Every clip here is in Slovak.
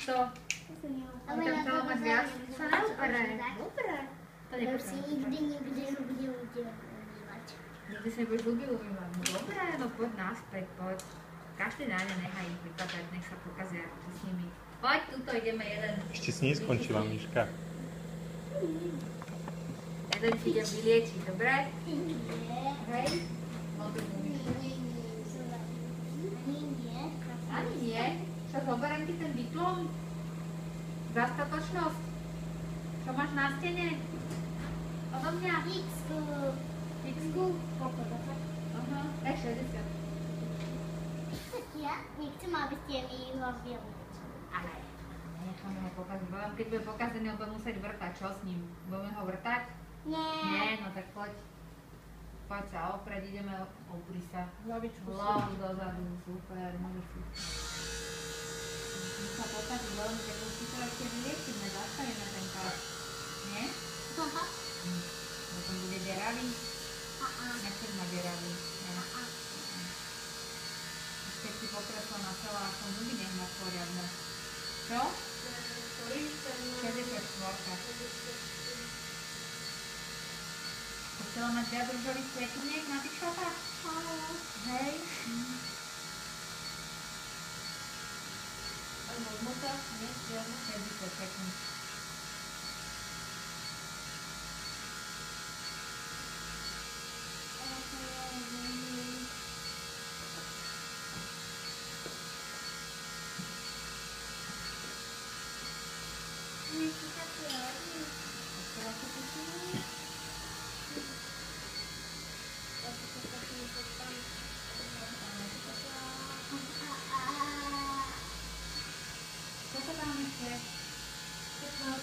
to. Tam chcela mať viac. Sa neopere. Dobre. To Nikdy nebudem umývať. Nikdy sa nebudeš ľudí umývať. No dobre, no poď naspäť, poď. Každý na ne nechaj ich vypadať, nech sa pokazia s nimi. Poď, tuto ideme jeden. Ešte si neskončila, Miška. Jeden ti ide vyliečiť, dobre? Nie. Hej? No tu umýš. Ani nie. Čo, zoberiem ti ten diplom? Za statočnosť? Čo máš na stene? Odo mňa? X-ku. X-ku? Koľko to tak? Aha, 60. Ja nechcem, aby ste mi ho vyliečili. Ale necháme ho pokaziť. Keď bude pokazený, on bude musieť vrtať. Čo s ním? Budeme ho vrtať? Nie, no tak poď. Poď sa opreť, ideme, opri sa. Hlavu dozadu, super, môžeš si. My sa pokaziť veľmi, tak už si to ešte vyliečíme, zastavíme ten pás. Nie? Aha. Potom bude deravý? Nechceš ma deravý. Keď si potresla na celá, ako zuby nech máš poriadne. Čo? 64. Chcela mať viac rúžových kvetiniek na tých šatách? Hej. Alebo zmota? Nie, žiadne. 60 sekúnd. Co to tam ešte? No.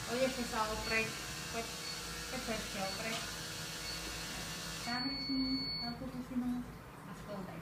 Poď ešte sa opreť. Poď sa ešte opreť. Tam si, ako tu si a skladaj.